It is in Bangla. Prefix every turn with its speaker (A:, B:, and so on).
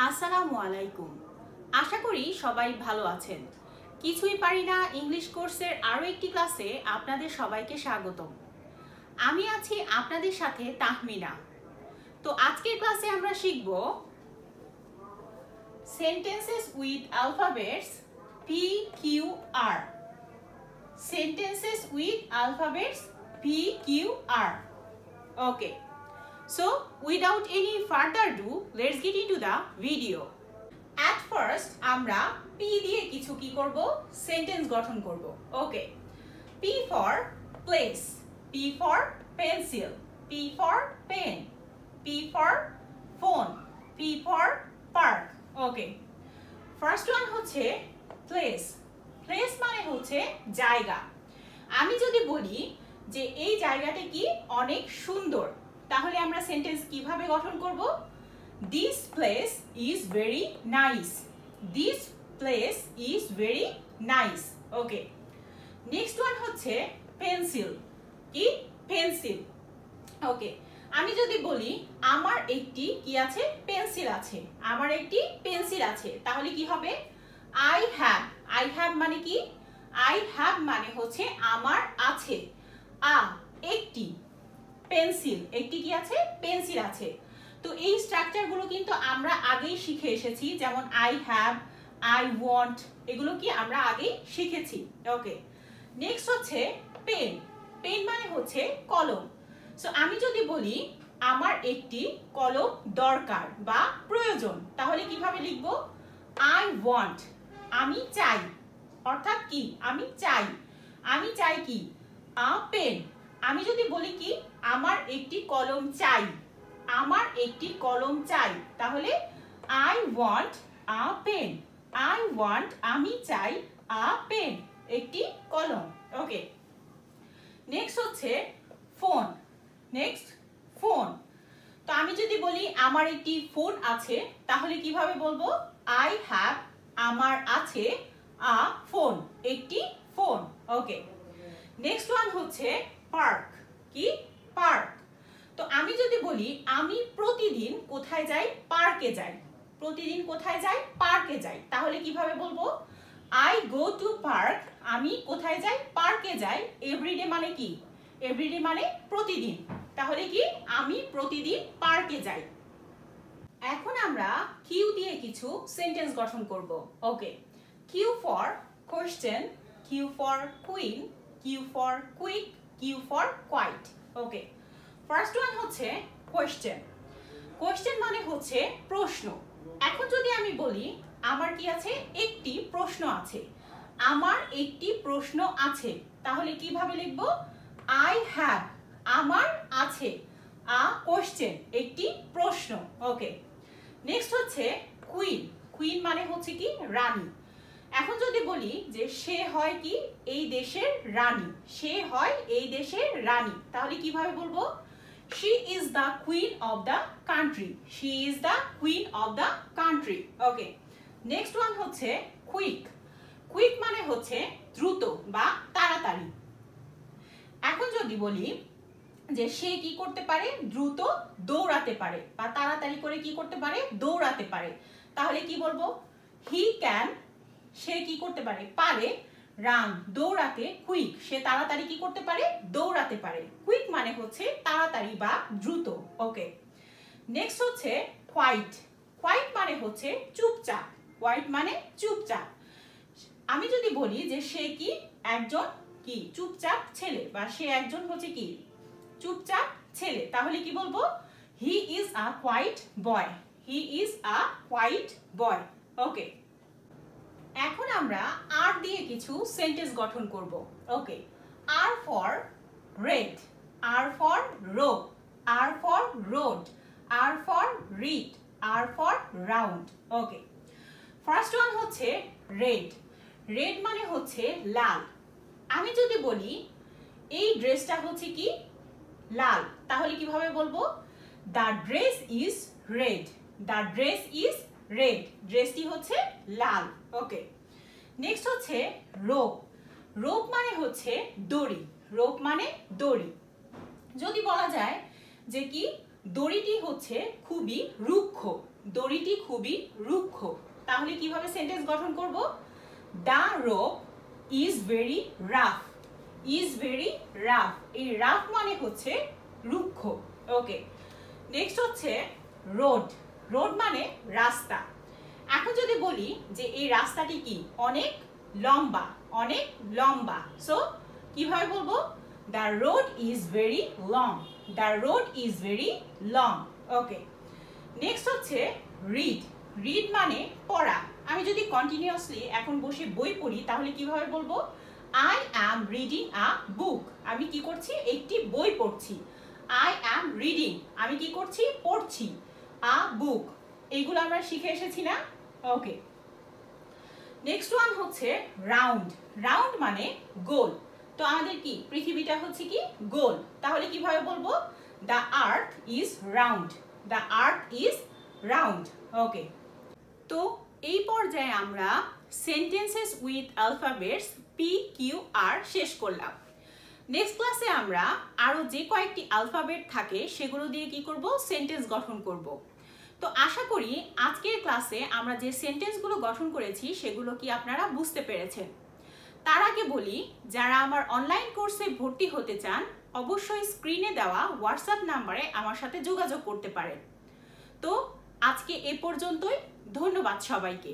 A: আসসালামু আলাইকুম। আশা করি সবাই ভালো আছেন। কিছুই পারি না ইংলিশ কোর্সের আরও একটি ক্লাসে আপনাদের সবাইকে স্বাগতম। আমি আছি আপনাদের সাথে তাহমিনা। তো আজকের ক্লাসে আমরা শিখব sentences with alphabets PQR। Sentences with alphabets PQR। Okay, so without any further ado, let's get into the video. At first আমরা P দিয়ে কিছু কি করব, সেন্টেন্স গঠন করব। ওকে, P for place, P for pencil, P for pen, P for phone, P for park। Okay, first one হচ্ছে প্লেস। প্লেস মানে হচ্ছে জায়গা। আমি যদি বলি যে এই জায়গাটা কি অনেক সুন্দর, তাহলে আমরা সেন্টেন্স কিভাবে গঠন করব? This place is very nice. This place is very nice. Okay, next one হচ্ছে পেন্সিল। কি? পেন্সিল। ওকে, আমি যদি বলি আমার একটি কি আছে? পেন্সিল আছে। আমার একটি পেন্সিল আছে, তাহলে কি হবে? I have. I have মানে কি? I have মানে হচ্ছে আমার আছে। একটি পেন্সিল, একটি কি আছে? পেন্সিল আছে। তো এই স্ট্রাকচারগুলো কিন্তু আমরা আগেই শিখে এসেছি, যেমন I have, I want, এগুলো কি আমরা আগেই শিখেছি। ওকে, নেক্সট হচ্ছে পেন। পেন মানে হচ্ছে কলম। সো আমি যদি বলি আমার একটি কলম দরকার বা প্রয়োজন, তাহলে কিভাবে লিখব? I want, আমি চাই। অর্থাৎ কি? আমি চাই। আমি চাই কি? পেন। আমি যদি বলি কি আমার একটি কলম চাই, আমার একটি কলম চাই, তাহলে I want a pen. I want, আমি চাই, a pen, একটি কলম। ওকে, নেক্সট হচ্ছে ফোন। Next phone. তো আমি যদি বলি আমার একটি ফোন আছে, তাহলে কিভাবে বলবো? I have, আমার আছে, a phone, একটি ফোন। ওকে, নেক্সট ওয়ান হচ্ছে পার্ক। কি? পার্ক। তো আমি যদি বলি আমি প্রতিদিন কোথায় যাই? পার্কে যাই। প্রতিদিন কোথায় যাই? পার্কে যাই, তাহলে কিভাবে বলবো? I go to park, আমি কোথায় যাই? পার্কে যাই। এভরিডে মানে কি? এভরিডে মানে প্রতিদিন, তাহলে কি? আমি প্রতিদিন পার্কে যাই। এখন আমরা কিউ দিয়ে কিছু সেন্টেন্স গঠন করব। Okay, Q for question, Q for queen, Q for quick, Q for quite. Okay, first one হচ্ছে কোয়েশ্চেন। কোয়েশ্চেন মানে হচ্ছে প্রশ্ন। এখন যদি আমি বলি আমার কি আছে? একটি প্রশ্ন আছে। আমার একটি প্রশ্ন আছে, তাহলে কিভাবে লিখব? I have, আমার আছে, a question, একটি প্রশ্ন। ওকে, নেক্সট হচ্ছে কুইন। কুইন মানে হচ্ছে কি? রানী। এখন যদি বলি যে সে হয় কি? এই দেশের রানী। সে হয় এই দেশের রানী, তাহলে কিভাবে বলবো? She is the queen of the country. She is the queen of the country. Okay, next one হচ্ছে কুইক। কুইক মানে হচ্ছে দ্রুত বা তাড়াতাড়ি। এখন যদি বলি যে সে কি করতে পারে? দ্রুত দৌড়াতে পারে বা তাড়াতাড়ি করে কি করতে পারে? দৌড়াতে পারে, তাহলে কি বলবো? He can, সে কি করতে পারে? পারে, রান, দৌড়াতে, কুইক, সে তাড়াতাড়ি কি করতে পারে? দৌড়াতে পারে। কুইক মানে হচ্ছে তাড়াতাড়ি বা দ্রুত। ওকে, নেক্সট হচ্ছে কোয়াইট। কোয়াইট মানে হচ্ছে চুপচাপ। কোয়াইট মানে চুপচাপ। আমি যদি বলি যে সে কি? একজন কি? চুপচাপ ছেলে, বা সে একজন হচ্ছে কি? চুপচাপ ছেলে, তাহলে কি বলবো? He is a quiet boy. He is a quiet boy. ওকে, এখন আমরা আর দিয়ে কিছু সেন্টেন্স গঠন করব। Okay, R for red, R for rope, R for road, R for read, R for round. Okay, first one হচ্ছে রেড। রেড মানে হচ্ছে লাল। আমি যদি বলি এই ড্রেসটা হচ্ছে কি? লাল, তাহলে কিভাবে বলবো? The dress is red. The dress is red, ড্রেসটি হচ্ছে লাল। ওকে, নেক্সট হচ্ছে রোপ। রোপ মানে হচ্ছে দড়ি। রোপ মানে দড়ি। যদি বলা যায় যে কি দড়িটি হচ্ছে খুবই রুক্ষ, দড়িটি খুবই রুক্ষ। তাহলে কিভাবে সেন্টেন্স গঠন করব? The rope is very rough. Is very rough, এই রাফ মানে হচ্ছে রুক্ষ। ওকে, নেক্সট হচ্ছে রোড। রোড মানে রাস্তা। এখন যদি বলি যে এই রাস্তাটি কি? অনেক লম্বা, অনেক লম্বা। সো কিভাবে বলবো? The road is very long. The road is very long. Okay, next হচ্ছে রিড। রিড মানে পড়া। আমি যদি কন্টিনিউয়াসলি এখন বসে বই পড়ি তাহলে কিভাবে বলবো? আই অ্যাম রিডিং আ বুক। আমি কি করছি? একটি বই পড়ছি। আই অ্যাম রিডিং, আমি কি করছি? পড়ছি। আ বুক, এইগুলো আমরা শিখে এসেছি না? ওকে, নেক্সট ওয়ান হচ্ছে রাউন্ড। রাউন্ড মানে গোল। তো আমাদের কি পৃথিবীটা হচ্ছে কি গোল। তাহলে কিভাবে বলবো? The earth is round. The earth is round. Okay, তো এই পর্যায়ে আমরা sentences with alphabets P Q R শেষ করলাম। নেক্সট ক্লাসে আমরা আরো যে কয়েকটি অ্যালফাবেট থাকে সেগুলো দিয়ে কি করব? সেন্টেন্স গঠন করব। তো আশা করি আজকের ক্লাসে আমরা যে সেন্টেন্সগুলো গঠন করেছি সেগুলো কি আপনারা বুঝতে পেরেছেন। তার আগে বলি, যারা আমার অনলাইন কোর্সে ভর্তি হতে চান অবশ্যই স্ক্রিনে দেওয়া হোয়াটসঅ্যাপ নাম্বারে আমার সাথে যোগাযোগ করতে পারেন। তো আজকে এ পর্যন্তই। ধন্যবাদ সবাইকে।